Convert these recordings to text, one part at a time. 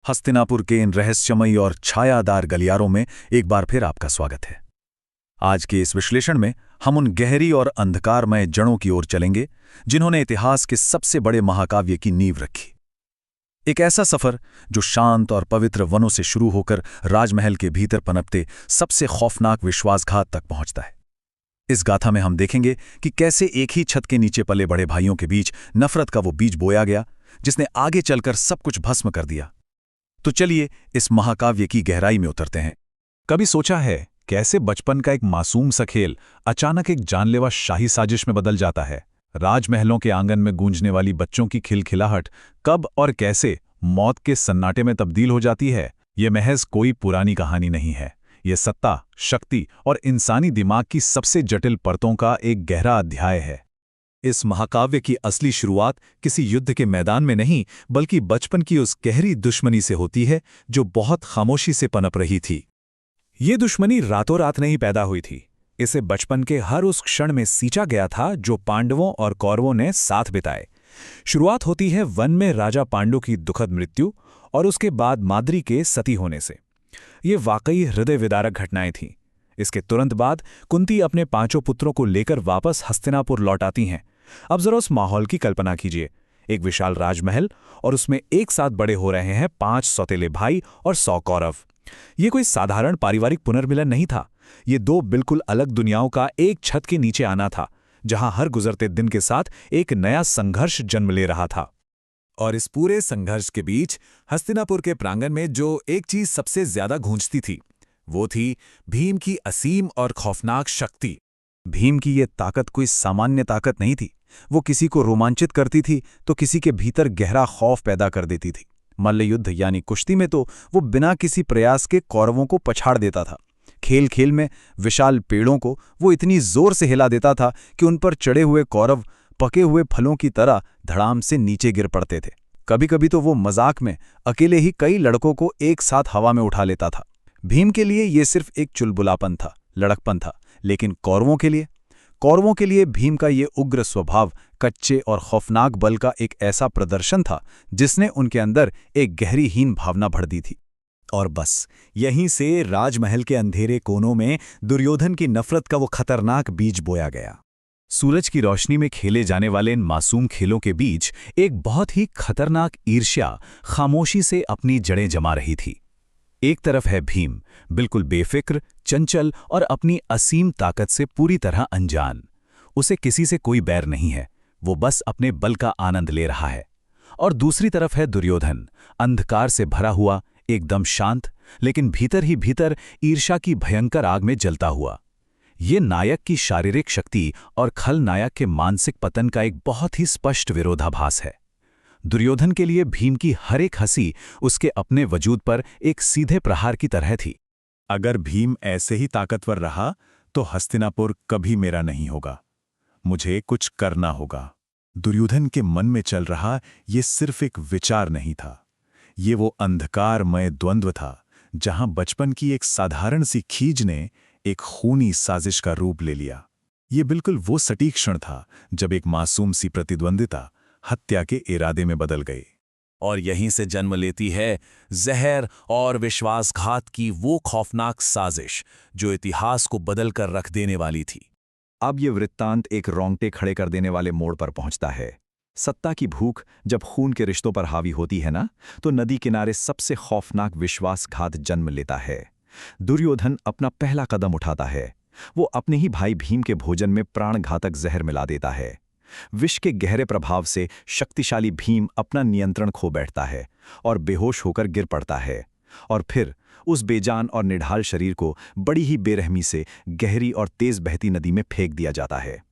हस्तिनापुर के इन रहस्यमयी और छायादार गलियारों में एक बार फिर आपका स्वागत है। आज के इस विश्लेषण में हम उन गहरी और अंधकारमय जड़ों की ओर चलेंगे जिन्होंने इतिहास के सबसे बड़े महाकाव्य की नींव रखी। एक ऐसा सफर जो शांत और पवित्र वनों से शुरू होकर राजमहल के भीतर पनपते सबसे खौफनाक विश्वासघात तक पहुंचता है। इस गाथा में हम देखेंगे कि कैसे एक ही छत के नीचे पले बड़े भाइयों के बीच नफरत का वो बीज बोया गया जिसने आगे चलकर सब कुछ भस्म कर दिया। तो चलिए इस महाकाव्य की गहराई में उतरते हैं। कभी सोचा है कैसे बचपन का एक मासूम सा खेल अचानक एक जानलेवा शाही साजिश में बदल जाता है? राजमहलों के आंगन में गूंजने वाली बच्चों की खिलखिलाहट कब और कैसे मौत के सन्नाटे में तब्दील हो जाती है? ये महज कोई पुरानी कहानी नहीं है। ये सत्ता, शक्ति और इंसानी दिमाग की सबसे जटिल परतों का एक गहरा अध्याय है। इस महाकाव्य की असली शुरुआत किसी युद्ध के मैदान में नहीं, बल्कि बचपन की उस गहरी दुश्मनी से होती है जो बहुत खामोशी से पनप रही थी। ये दुश्मनी रातों रात नहीं पैदा हुई थी। इसे बचपन के हर उस क्षण में सींचा गया था जो पांडवों और कौरवों ने साथ बिताए। शुरुआत होती है वन में राजा पांडु की दुखद मृत्यु और उसके बाद माद्री के सती होने से। ये वाकई हृदय विदारक घटनाएं थीं। इसके तुरंत बाद कुंती अपने 5 पुत्रों को लेकर वापस हस्तिनापुर लौट आती हैं। अब जरा उस माहौल की कल्पना कीजिए। एक विशाल राजमहल और उसमें एक साथ बड़े हो रहे हैं 5 सौतेले भाई और 100 कौरव। ये कोई साधारण पारिवारिक पुनर्मिलन नहीं था। ये 2 बिल्कुल अलग दुनियाओं का एक छत के नीचे आना था, जहां हर गुजरते दिन के साथ एक नया संघर्ष जन्म ले रहा था। और इस पूरे संघर्ष के बीच हस्तिनापुर के प्रांगण में जो एक चीज सबसे ज्यादा गूंजती थी, वो थी भीम की असीम और खौफनाक शक्ति। भीम की ये ताकत कोई सामान्य ताकत नहीं थी। वो किसी को रोमांचित करती थी तो किसी के भीतर गहरा खौफ पैदा कर देती थी। मल्लयुद्ध यानी कुश्ती में तो वो बिना किसी प्रयास के कौरवों को पछाड़ देता था। खेल खेल में विशाल पेड़ों को वो इतनी जोर से हिला देता था कि उन पर चढ़े हुए कौरव पके हुए फलों की तरह धड़ाम से नीचे गिर पड़ते थे। कभी कभी तो वो मजाक में अकेले ही कई लड़कों को एक साथ हवा में उठा लेता था। भीम के लिए ये सिर्फ एक चुलबुलापन था, लड़कपन था, लेकिन कौरवों के लिए भीम का ये उग्र स्वभाव कच्चे और खौफनाक बल का एक ऐसा प्रदर्शन था जिसने उनके अंदर एक गहरी हीन भावना भर दी थी। और बस यहीं से राजमहल के अंधेरे कोनों में दुर्योधन की नफरत का वो खतरनाक बीज बोया गया। सूरज की रोशनी में खेले जाने वाले इन मासूम खेलों के बीच एक बहुत ही खतरनाक ईर्ष्या खामोशी से अपनी जड़ें जमा रही थी। एक तरफ है भीम, बिल्कुल बेफिक्र, चंचल और अपनी असीम ताकत से पूरी तरह अनजान। उसे किसी से कोई बैर नहीं है, वो बस अपने बल का आनंद ले रहा है। और दूसरी तरफ है दुर्योधन, अंधकार से भरा हुआ, एकदम शांत, लेकिन भीतर ही भीतर ईर्ष्या की भयंकर आग में जलता हुआ। ये नायक की शारीरिक शक्ति और खलनायक के मानसिक पतन का एक बहुत ही स्पष्ट विरोधाभास है। दुर्योधन के लिए भीम की हर एक हंसी उसके अपने वजूद पर एक सीधे प्रहार की तरह थी। अगर भीम ऐसे ही ताकतवर रहा तो हस्तिनापुर कभी मेरा नहीं होगा। मुझे कुछ करना होगा। दुर्योधन के मन में चल रहा ये सिर्फ एक विचार नहीं था, ये वो अंधकारमय द्वंद्व था जहां बचपन की एक साधारण सी खींच ने एक खूनी साजिश का रूप ले लिया। ये बिल्कुल वो सटीक क्षण था जब एक मासूम सी प्रतिद्वंदिता हत्या के इरादे में बदल गई। और यहीं से जन्म लेती है जहर और विश्वासघात की वो खौफनाक साजिश जो इतिहास को बदल कर रख देने वाली थी। अब ये वृत्तांत एक रोंगटे खड़े कर देने वाले मोड़ पर पहुंचता है। सत्ता की भूख जब खून के रिश्तों पर हावी होती है ना, तो नदी किनारे सबसे खौफनाक विश्वासघात जन्म लेता है। दुर्योधन अपना पहला कदम उठाता है। वो अपने ही भाई भीम के भोजन में प्राणघातक जहर मिला देता है। विष के गहरे प्रभाव से शक्तिशाली भीम अपना नियंत्रण खो बैठता है और बेहोश होकर गिर पड़ता है। और फिर उस बेजान और निढाल शरीर को बड़ी ही बेरहमी से गहरी और तेज बहती नदी में फेंक दिया जाता है।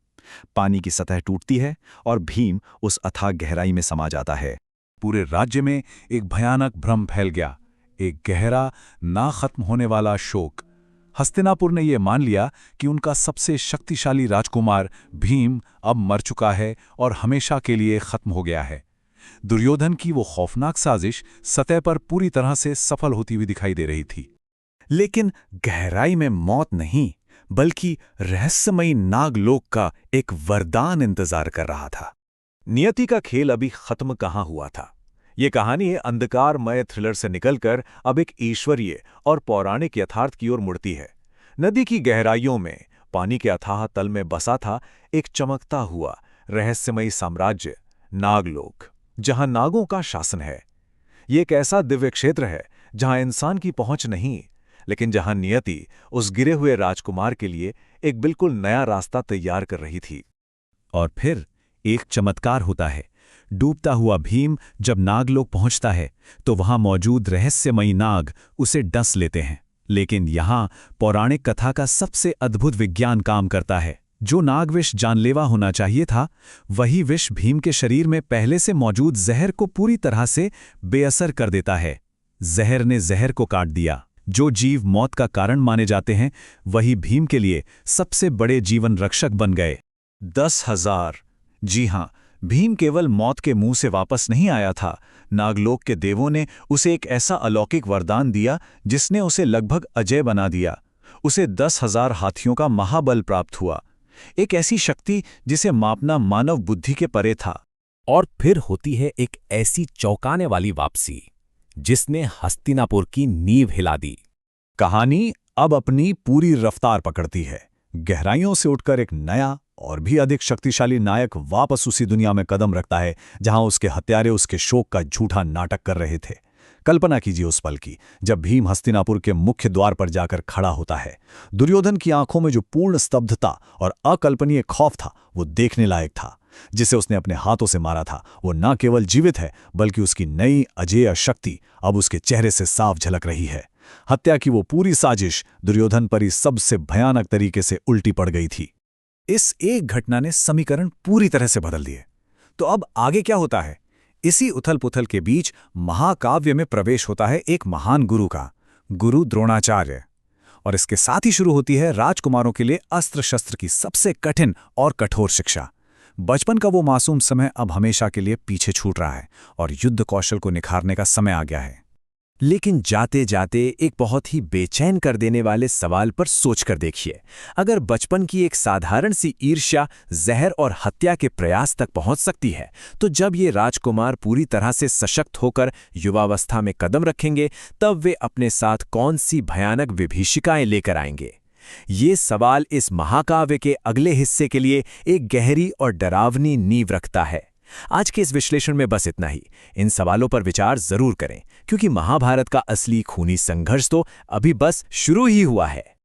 पानी की सतह टूटती है और भीम उस अथाह गहराई में समा जाता है। पूरे राज्य में एक भयानक भ्रम फैल गया, एक गहरा ना खत्म होने वाला शोक। हस्तिनापुर ने यह मान लिया कि उनका सबसे शक्तिशाली राजकुमार भीम अब मर चुका है और हमेशा के लिए खत्म हो गया है। दुर्योधन की वो खौफनाक साजिश सतह पर पूरी तरह से सफल होती हुई दिखाई दे रही थी। लेकिन गहराई में मौत नहीं, बल्कि रहस्यमयी नागलोक का एक वरदान इंतजार कर रहा था। नियति का खेल अभी खत्म कहाँ हुआ था। ये कहानी अंधकारमय थ्रिलर से निकलकर अब एक ईश्वरीय और पौराणिक यथार्थ की ओर मुड़ती है। नदी की गहराइयों में, पानी के अथाह तल में बसा था एक चमकता हुआ रहस्यमयी साम्राज्य, नागलोक, जहां नागों का शासन है। ये एक ऐसा दिव्य क्षेत्र है जहां इंसान की पहुंच नहीं, लेकिन जहां नियति उस गिरे हुए राजकुमार के लिए एक बिल्कुल नया रास्ता तैयार कर रही थी। और फिर एक चमत्कार होता है। डूबता हुआ भीम जब नागलोक पहुंचता है तो वहां मौजूद रहस्यमयी नाग उसे डस लेते हैं। लेकिन यहां पौराणिक कथा का सबसे अद्भुत विज्ञान काम करता है। जो नागविष जानलेवा होना चाहिए था, वही विष भीम के शरीर में पहले से मौजूद जहर को पूरी तरह से बेअसर कर देता है। जहर ने जहर को काट दिया। जो जीव मौत का कारण माने जाते हैं, वही भीम के लिए सबसे बड़े जीवन रक्षक बन गए। 10,000। जी हां, भीम केवल मौत के मुंह से वापस नहीं आया था। नागलोक के देवों ने उसे एक ऐसा अलौकिक वरदान दिया जिसने उसे लगभग अजय बना दिया। उसे 10,000 हाथियों का महाबल प्राप्त हुआ, एक ऐसी शक्ति जिसे मापना मानव बुद्धि के परे था। और फिर होती है एक ऐसी चौंकाने वाली वापसी जिसने हस्तिनापुर की नींव हिला दी। कहानी अब अपनी पूरी रफ्तार पकड़ती है। गहराइयों से उठकर एक नया और भी अधिक शक्तिशाली नायक वापस उसी दुनिया में कदम रखता है जहां उसके हत्यारे उसके शोक का झूठा नाटक कर रहे थे। कल्पना कीजिए उस पल की जब भीम हस्तिनापुर के मुख्य द्वार पर जाकर खड़ा होता है। दुर्योधन की आंखों में जो पूर्ण स्तब्धता और अकल्पनीय खौफ था, वो देखने लायक था। जिसे उसने अपने हाथों से मारा था, वो न केवल जीवित है, बल्कि उसकी नई अजेय शक्ति अब उसके चेहरे से साफ झलक रही है। हत्या की वो पूरी साजिश दुर्योधन पर ही सबसे भयानक तरीके से उल्टी पड़ गई थी। इस एक घटना ने समीकरण पूरी तरह से बदल दिए। तो अब आगे क्या होता है? इसी उथल-पुथल के बीच महाकाव्य में प्रवेश होता है एक महान गुरु का, गुरु द्रोणाचार्य। और इसके साथ ही शुरू होती है राजकुमारों के लिए अस्त्र-शस्त्र की सबसे कठिन और कठोर शिक्षा। बचपन का वो मासूम समय अब हमेशा के लिए पीछे छूट रहा है और युद्ध कौशल को निखारने का समय आ गया है। लेकिन जाते जाते एक बहुत ही बेचैन कर देने वाले सवाल पर सोचकर देखिए। अगर बचपन की एक साधारण सी ईर्ष्या जहर और हत्या के प्रयास तक पहुंच सकती है, तो जब ये राजकुमार पूरी तरह से सशक्त होकर युवावस्था में कदम रखेंगे, तब वे अपने साथ कौन सी भयानक विभीषिकाएं लेकर आएंगे? ये सवाल इस महाकाव्य के अगले हिस्से के लिए एक गहरी और डरावनी नींव रखता है। आज के इस विश्लेषण में बस इतना ही। इन सवालों पर विचार जरूर करें, क्योंकि महाभारत का असली खूनी संघर्ष तो अभी बस शुरू ही हुआ है।